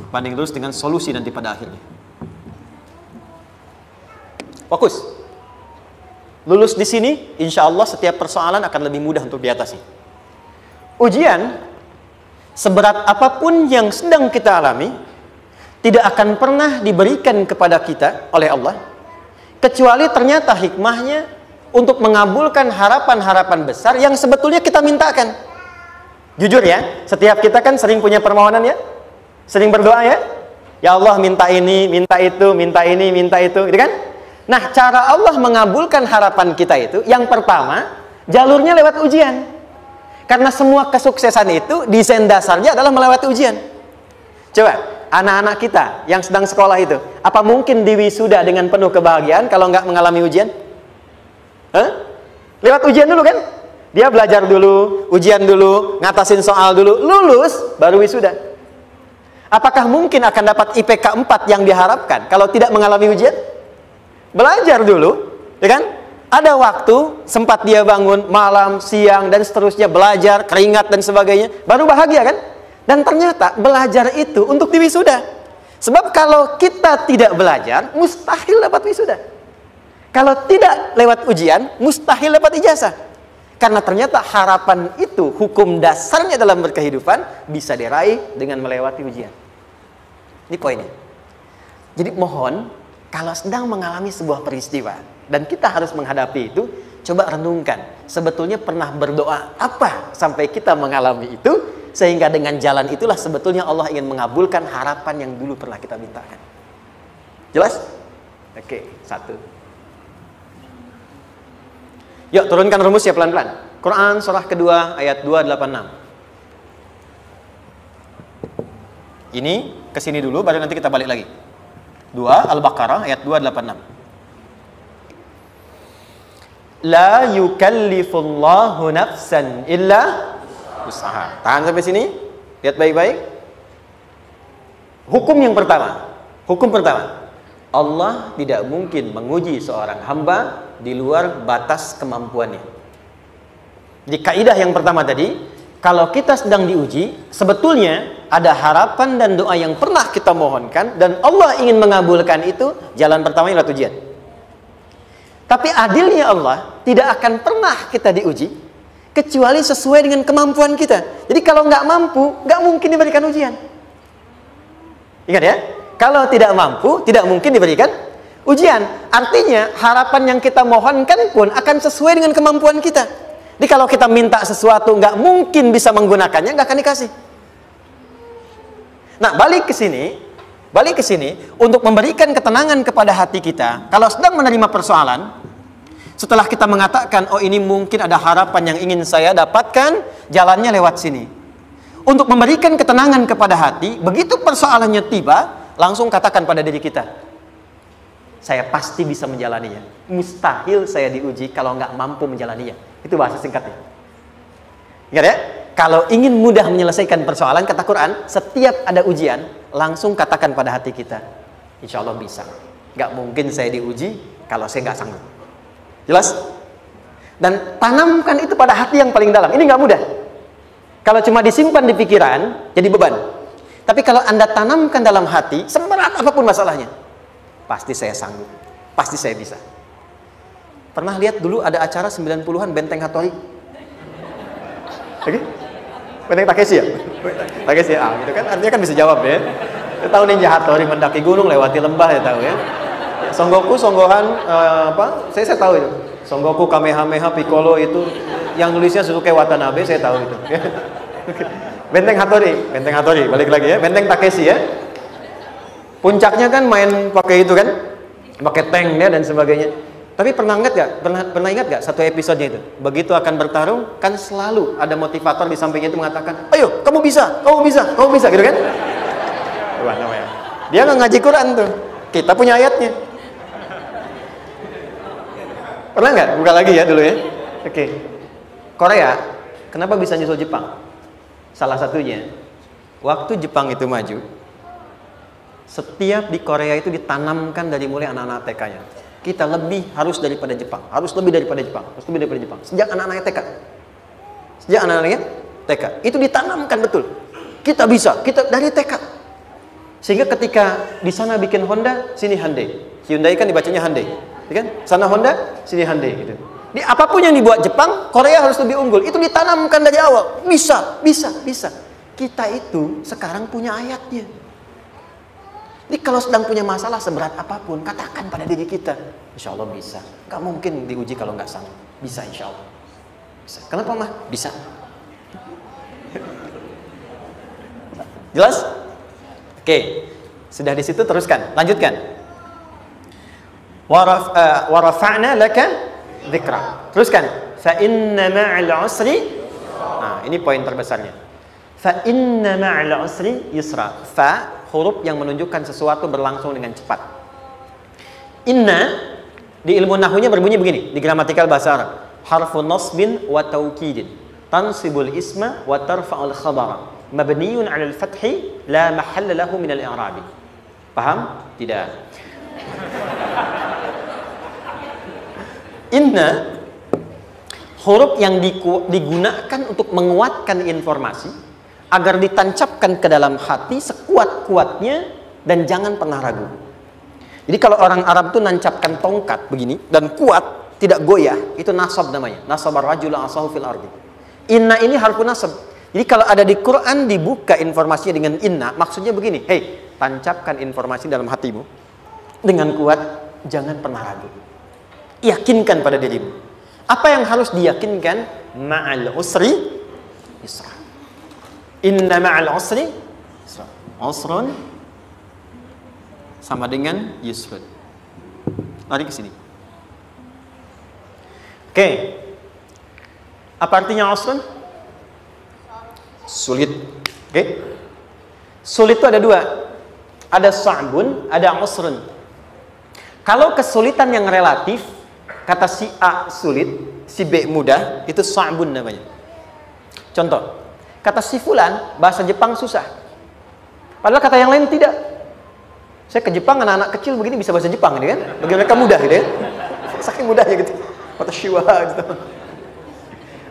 Banding lurus dengan solusi nanti pada akhirnya. Fokus. Lulus di sini, insya Allah setiap persoalan akan lebih mudah untuk diatasi. Ujian, seberat apapun yang sedang kita alami, tidak akan pernah diberikan kepada kita oleh Allah, kecuali ternyata hikmahnya untuk mengabulkan harapan-harapan besar yang sebetulnya kita mintakan. Jujur ya, setiap kita kan sering punya permohonan ya, sering berdoa ya, ya Allah minta ini, minta itu, minta ini, minta itu, gitu kan? Nah, cara Allah mengabulkan harapan kita itu, yang pertama, jalurnya lewat ujian. Karena semua kesuksesan itu, desain dasarnya adalah melewati ujian. Coba, anak-anak kita yang sedang sekolah itu, apa mungkin di wisuda dengan penuh kebahagiaan kalau nggak mengalami ujian? Lewat ujian dulu kan? Dia belajar dulu, ujian dulu, ngatasin soal dulu, lulus, baru wisuda. Apakah mungkin akan dapat IPK 4 yang diharapkan kalau tidak mengalami ujian? Belajar dulu, ya kan? Ada waktu, sempat dia bangun malam, siang, dan seterusnya belajar, keringat dan sebagainya, baru bahagia kan? Dan ternyata belajar itu untuk di wisuda. Sebab kalau kita tidak belajar, mustahil dapat wisuda. Kalau tidak lewat ujian, mustahil dapat ijazah. Karena ternyata harapan itu, hukum dasarnya dalam berkehidupan, bisa diraih dengan melewati ujian. Ini poinnya. Jadi mohon, kalau sedang mengalami sebuah peristiwa dan kita harus menghadapi itu, coba renungkan. Sebetulnya pernah berdoa apa sampai kita mengalami itu, sehingga dengan jalan itulah sebetulnya Allah ingin mengabulkan harapan yang dulu pernah kita mintakan. Jelas? Oke, satu. Yuk turunkan rumus ya pelan-pelan. Quran surah kedua ayat 286. Ini kesini dulu, baru nanti kita balik lagi. 2 Al-Baqarah ayat 286. La yukallifullahu nafsan illa usaha. Tahan sampai sini. Lihat baik-baik. Hukum pertama. Allah tidak mungkin menguji seorang hamba di luar batas kemampuannya. Di kaidah yang pertama tadi, kalau kita sedang diuji, sebetulnya ada harapan dan doa yang pernah kita mohonkan dan Allah ingin mengabulkan itu, jalan pertama adalah ujian. Tapi adilnya Allah tidak akan pernah kita diuji kecuali sesuai dengan kemampuan kita. Jadi kalau nggak mampu, nggak mungkin diberikan ujian. Ingat ya, kalau tidak mampu, tidak mungkin diberikan ujian. Artinya harapan yang kita mohonkan pun akan sesuai dengan kemampuan kita. Jadi kalau kita minta sesuatu nggak mungkin bisa menggunakannya, nggak akan dikasih. Nah, balik ke sini untuk memberikan ketenangan kepada hati kita. Kalau sedang menerima persoalan, setelah kita mengatakan, oh ini mungkin ada harapan yang ingin saya dapatkan, jalannya lewat sini. Untuk memberikan ketenangan kepada hati, begitu persoalannya tiba, langsung katakan pada diri kita, saya pasti bisa menjalaninya. Mustahil saya diuji kalau nggak mampu menjalaninya. Itu bahasa singkatnya. Ingat ya, kalau ingin mudah menyelesaikan persoalan, kata Quran, setiap ada ujian, langsung katakan pada hati kita, insya Allah bisa. Nggak mungkin saya diuji kalau saya nggak sanggup. Jelas? Dan tanamkan itu pada hati yang paling dalam. Ini nggak mudah. Kalau cuma disimpan di pikiran, jadi beban. Tapi kalau Anda tanamkan dalam hati, seberat apapun masalahnya, pasti saya sanggup, pasti saya bisa. Pernah lihat dulu ada acara 90-an Benteng Hattori? Oke? Benteng Takeshi ya? Takeshi ya? Gitu kan? Artinya kan bisa jawab ya. Kita tahu Ninja Hattori mendaki gunung, lewati lembah, ya tahu ya. Son Goku, Son Gohan, apa? Saya tahu itu. Son Goku, Kamehameha, Piccolo itu yang nulisnya Suzuki Watanabe, saya tahu itu. Benteng Hattori, balik lagi ya. Benteng Takeshi ya. Puncaknya kan main pakai itu kan, pakai tank ya dan sebagainya. Tapi pernah ingat gak satu episodenya itu? Begitu akan bertarung, kan selalu ada motivator di sampingnya itu mengatakan, ayo kamu bisa, gitu kan? Wah, namanya. Dia nggak ngaji Quran tuh, kita punya ayatnya. Pernah nggak? Buka lagi ya dulu ya. Oke. Korea, kenapa bisa nyusul Jepang? Salah satunya, waktu Jepang itu maju, setiap di Korea itu ditanamkan dari mulai anak-anak TK-nya. Kita harus lebih daripada Jepang. Sejak anak-anaknya TK. Itu ditanamkan betul. Kita bisa, kita dari TK. Sehingga ketika di sana bikin Honda, sini Hyundai. Hyundai kan dibacanya Hyundai. Kan? Sana Honda, sini Hyundai gitu. Di apapun yang dibuat Jepang, Korea harus lebih unggul. Itu ditanamkan dari awal. Bisa. Kita itu sekarang punya ayatnya. Jadi kalau sedang punya masalah seberat apapun, katakan pada diri kita, insya Allah bisa. Gak mungkin diuji kalau nggak sanggup. Bisa insya Allah. Bisa. Kenapa mah? Bisa. Jelas? Oke. Sudah di situ teruskan. Lanjutkan. Warafa'na laka dzikra. Teruskan. Fa inna ma'al usri. Nah, ini poin terbesarnya. Fa inna ma'al usri yusra. Fa huruf yang menunjukkan sesuatu berlangsung dengan cepat. Inna di ilmu nahwunya berbunyi begini, di gramatikal bahasa Arab. Harfun nasbin wa taukidin, tansibul isma wa tarfa'ul khabara, mabniyun 'alal fathi la mahalla lahu min al-i'rabi. Paham? Tidak. Inna huruf yang digunakan untuk menguatkan informasi agar ditancapkan ke dalam hati sekuat-kuatnya dan jangan pernah ragu. Jadi kalau orang Arab tuh nancapkan tongkat begini dan kuat, tidak goyah, itu nasab namanya. Nasabar rajul asahu fil ardi. Inna ini harfun nasab. Jadi kalau ada di Quran dibuka informasinya dengan inna, maksudnya begini, hei, tancapkan informasi dalam hatimu dengan kuat, jangan pernah ragu. Yakinkan pada dirimu. Apa yang harus diyakinkan? Ma'al usri yusra. Inna ma'al usri yusra. Usrun sama dengan yusrun. Lari ke sini. Oke. Apa artinya usrun? Sulit. Oke. Sulit itu ada dua. Ada sa'bun, ada usrun. Kalau kesulitan yang relatif, kata si A sulit, si B mudah, itu sa'bun namanya. Contoh, kata si fulan bahasa Jepang susah. Padahal kata yang lain tidak. Saya ke Jepang, anak-anak kecil begini bisa bahasa Jepang ini kan? Bagi mereka mudah gitu ya. Saking mudahnya gitu. Kata shiwa gitu.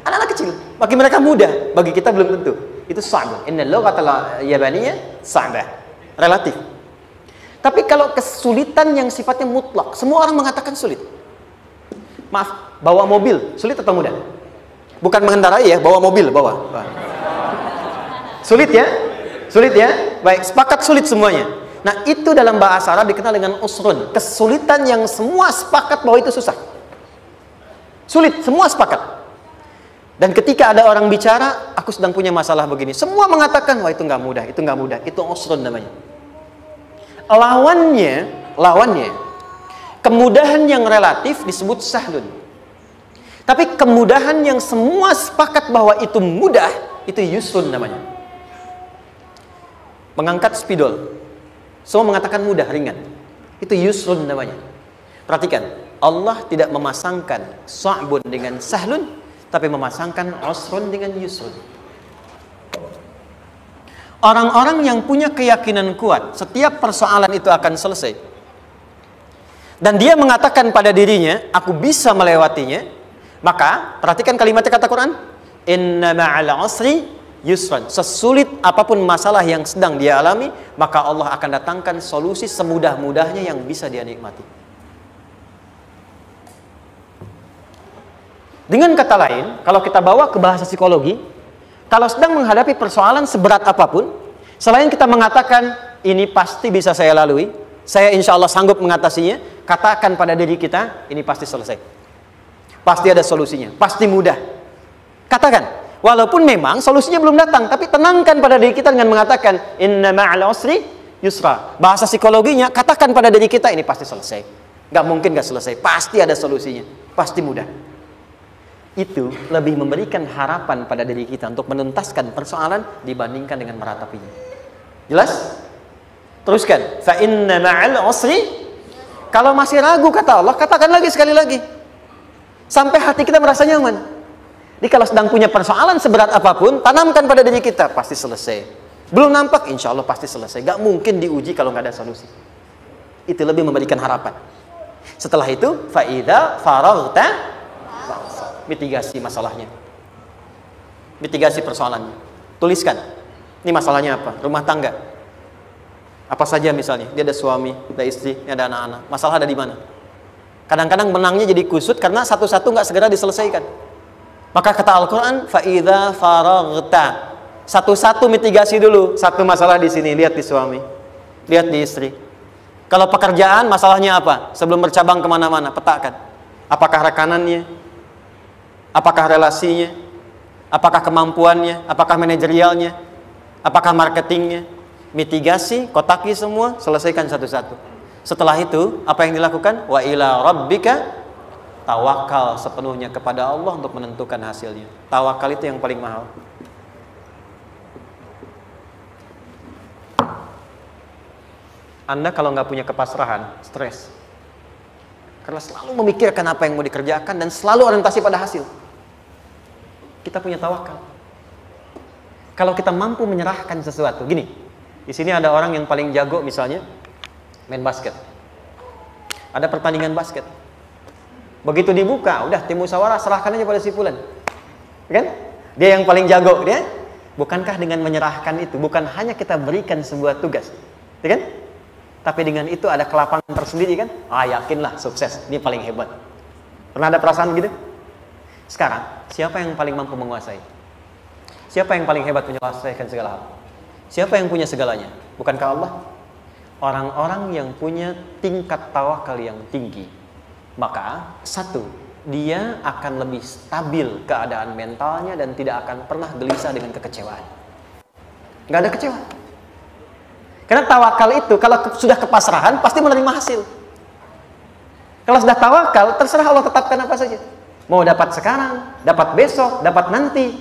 Anak-anak kecil, bagi mereka mudah, bagi kita belum tentu. Itu sa'bun. Innal lughata yabaniyya sa'bah. Relatif. Tapi kalau kesulitan yang sifatnya mutlak, semua orang mengatakan sulit. Maaf, bawa mobil sulit atau mudah? Bukan mengendarai ya, bawa mobil, bawa. Sulit ya? Sulit ya? Baik, sepakat sulit semuanya. Nah, itu dalam bahasa Arab dikenal dengan usrun. Kesulitan yang semua sepakat bahwa itu susah. Sulit, semua sepakat. Dan ketika ada orang bicara, aku sedang punya masalah begini. Semua mengatakan, wah itu nggak mudah, itu nggak mudah. Itu usrun namanya. Lawannya, kemudahan yang relatif disebut sahlun. Tapi kemudahan yang semua sepakat bahwa itu mudah, itu yusrun namanya. Mengangkat spidol, semua mengatakan mudah, ringan. Itu yusrun namanya. Perhatikan, Allah tidak memasangkan sa'bun dengan sahlun, tapi memasangkan usrun dengan yusrun. Orang-orang yang punya keyakinan kuat, setiap persoalan itu akan selesai. Dan dia mengatakan pada dirinya, aku bisa melewatinya. Maka, perhatikan kalimatnya kata Quran. Inna ma'al usri yusran. Sesulit apapun masalah yang sedang dia alami, maka Allah akan datangkan solusi semudah-mudahnya yang bisa dia nikmati. Dengan kata lain, kalau kita bawa ke bahasa psikologi, kalau sedang menghadapi persoalan seberat apapun, selain kita mengatakan, ini pasti bisa saya lalui, saya insya Allah sanggup mengatasinya, katakan pada diri kita, ini pasti selesai. Pasti ada solusinya, pasti mudah. Katakan, walaupun memang solusinya belum datang, tapi tenangkan pada diri kita dengan mengatakan, inna ma'al usri yusra. Bahasa psikologinya, katakan pada diri kita, ini pasti selesai. Gak mungkin gak selesai, pasti ada solusinya, pasti mudah. Itu lebih memberikan harapan pada diri kita untuk menuntaskan persoalan dibandingkan dengan meratapinya. Jelas? Teruskan. Fa inna ma'al usri. Kalau masih ragu kata Allah, katakan lagi sekali lagi. Sampai hati kita merasa nyaman. Jadi kalau sedang punya persoalan seberat apapun, tanamkan pada diri kita, pasti selesai. Belum nampak, insya Allah pasti selesai. Gak mungkin diuji kalau gak ada solusi. Itu lebih memberikan harapan. Setelah itu, fa idza faraghta, mitigasi masalahnya, mitigasi persoalannya. Tuliskan, ini masalahnya apa? Rumah tangga, apa saja misalnya. Dia ada suami, ada istri, ada anak-anak. Masalah ada di mana? Kadang-kadang benangnya jadi kusut karena satu-satu nggak segera diselesaikan. Maka kata Al-Quran, fa'idha faraghta, satu-satu mitigasi dulu. Satu masalah di sini, lihat di suami, lihat di istri. Kalau pekerjaan, masalahnya apa? Sebelum bercabang kemana-mana, petakan. Apakah rekanannya? Apakah relasinya? Apakah kemampuannya? Apakah manajerialnya? Apakah marketingnya? Mitigasi, kotaki semua, selesaikan satu-satu. Setelah itu, apa yang dilakukan? Wa ila rabbika, tawakal sepenuhnya kepada Allah untuk menentukan hasilnya. Tawakal itu yang paling mahal. Anda kalau nggak punya kepasrahan, stres. Karena selalu memikirkan apa yang mau dikerjakan dan selalu orientasi pada hasil. Kita punya tawakal. Kalau kita mampu menyerahkan sesuatu, gini, di sini ada orang yang paling jago misalnya main basket. Ada pertandingan basket. Begitu dibuka, udah tim musyawarah serahkan aja pada si fulan. Kan? Dia yang paling jago, dia. Bukankah dengan menyerahkan itu bukan hanya kita berikan sebuah tugas, ya kan? Tapi dengan itu ada kelapangan tersendiri kan? Yakinlah sukses, ini paling hebat. Pernah ada perasaan gitu? Sekarang, siapa yang paling mampu menguasai? Siapa yang paling hebat menyelesaikan segala hal? Siapa yang punya segalanya? Bukankah Allah? Orang-orang yang punya tingkat tawakal yang tinggi, maka satu, dia akan lebih stabil keadaan mentalnya dan tidak akan pernah gelisah dengan kekecewaan. Gak ada kecewa. Karena tawakal itu kalau sudah kepasrahan pasti menerima hasil. Kalau sudah tawakal, terserah Allah tetapkan apa saja. Mau dapat sekarang, dapat besok, dapat nanti.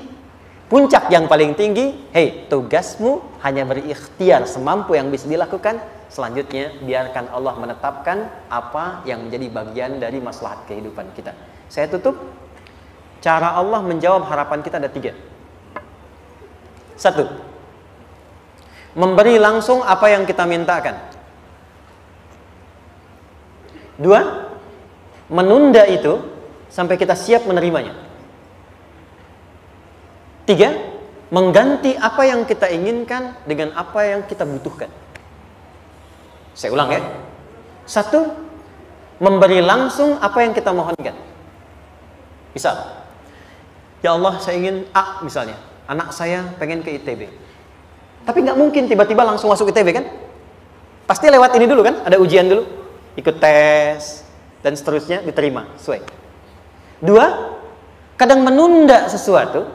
Puncak yang paling tinggi, hei, tugasmu hanya berikhtiar semampu yang bisa dilakukan. Selanjutnya, biarkan Allah menetapkan apa yang menjadi bagian dari maslahat kehidupan kita. Saya tutup. Cara Allah menjawab harapan kita ada 3. 1. Memberi langsung apa yang kita mintakan. 2. Menunda itu sampai kita siap menerimanya. 3. Mengganti apa yang kita inginkan dengan apa yang kita butuhkan. Saya ulang ya. 1. Memberi langsung apa yang kita mohonkan. Misal, ya Allah, saya ingin A misalnya. Anak saya pengen ke ITB. Tapi nggak mungkin tiba-tiba langsung masuk ITB kan? Pasti lewat ini dulu kan? Ada ujian dulu. Ikut tes. Dan seterusnya diterima. Sesuai. 2. Kadang menunda sesuatu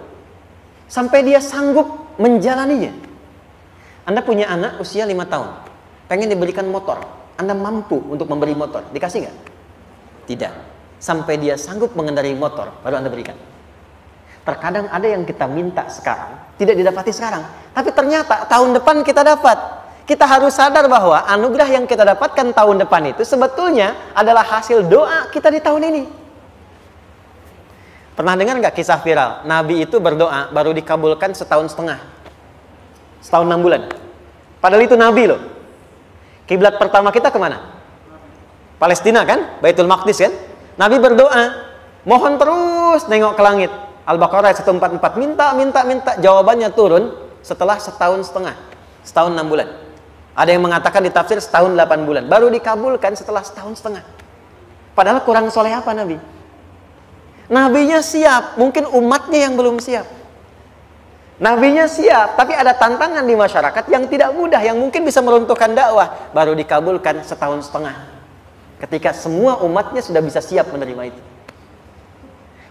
sampai dia sanggup menjalaninya. Anda punya anak usia 5 tahun. Pengen diberikan motor. Anda mampu untuk memberi motor. Dikasih nggak? Tidak. Sampai dia sanggup mengendarai motor, baru Anda berikan. Terkadang ada yang kita minta sekarang, tidak didapati sekarang. Tapi ternyata tahun depan kita dapat. Kita harus sadar bahwa anugerah yang kita dapatkan tahun depan itu sebetulnya adalah hasil doa kita di tahun ini. Pernah dengar nggak kisah viral? Nabi itu berdoa baru dikabulkan setahun setengah. Setahun 6 bulan. Padahal itu Nabi loh. Kiblat pertama kita kemana? Palestina kan? Baitul Maqdis kan? Nabi berdoa. Mohon terus nengok ke langit. Al-Baqarah 144. Minta. Jawabannya turun setelah setahun setengah. Setahun 6 bulan. Ada yang mengatakan di tafsir setahun 8 bulan. Baru dikabulkan setelah setahun setengah. Padahal kurang soleh apa Nabi? Nabinya siap, mungkin umatnya yang belum siap. Nabinya siap, tapi ada tantangan di masyarakat yang tidak mudah, yang mungkin bisa meruntuhkan dakwah. Baru dikabulkan setahun setengah. Ketika semua umatnya sudah bisa siap menerima itu.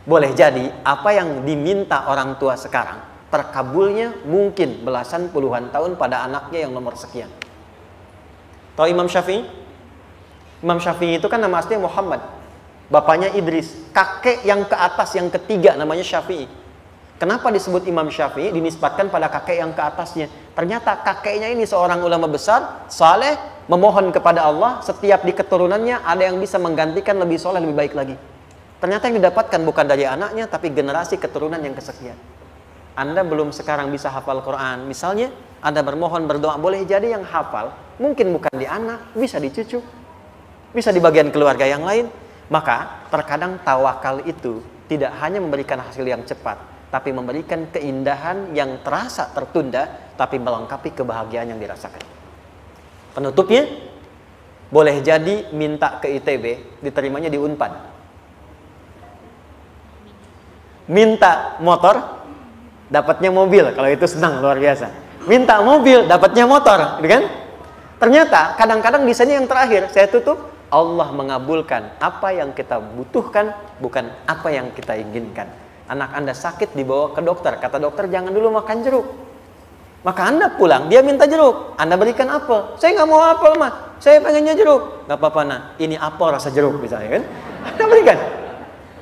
Boleh jadi, apa yang diminta orang tua sekarang, terkabulnya mungkin belasan puluhan tahun pada anaknya yang nomor sekian. Tahu Imam Syafi'i? Imam Syafi'i itu kan nama aslinya Muhammad. Bapaknya Idris, kakek yang ke atas yang ketiga namanya Syafi'i. Kenapa disebut Imam Syafi'i? Dinisbatkan pada kakek yang ke atasnya. Ternyata kakeknya ini seorang ulama besar, saleh, memohon kepada Allah. Setiap di keturunannya ada yang bisa menggantikan lebih soleh, lebih baik lagi. Ternyata yang didapatkan bukan dari anaknya, tapi generasi keturunan yang kesekian. Anda belum sekarang bisa hafal Quran. Misalnya, Anda bermohon, berdoa, boleh jadi yang hafal, mungkin bukan di anak, bisa di cucu, bisa di bagian keluarga yang lain. Maka terkadang tawakal itu tidak hanya memberikan hasil yang cepat, tapi memberikan keindahan yang terasa tertunda, tapi melengkapi kebahagiaan yang dirasakan. Penutupnya, boleh jadi minta ke ITB, diterimanya di Unpad. Minta motor, dapatnya mobil, kalau itu senang luar biasa. Minta mobil, dapatnya motor, gitu kan? Ternyata kadang-kadang desainnya yang terakhir, saya tutup. Allah mengabulkan apa yang kita butuhkan, bukan apa yang kita inginkan. Anak Anda sakit dibawa ke dokter, kata dokter jangan dulu makan jeruk. Maka Anda pulang, dia minta jeruk, Anda berikan apel. Saya nggak mau apel mah, saya pengennya jeruk. Nggak apa-apa nah, ini apel rasa jeruk misalnya kan. Anda berikan.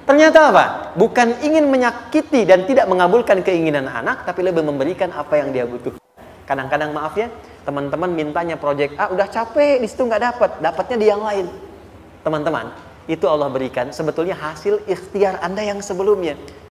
Ternyata apa? Bukan ingin menyakiti dan tidak mengabulkan keinginan anak, tapi lebih memberikan apa yang dia butuh. Kadang-kadang maaf ya, teman-teman mintanya proyek A, udah capek, di situ nggak dapat, dapatnya di yang lain. Teman-teman, itu Allah berikan sebetulnya hasil ikhtiar Anda yang sebelumnya.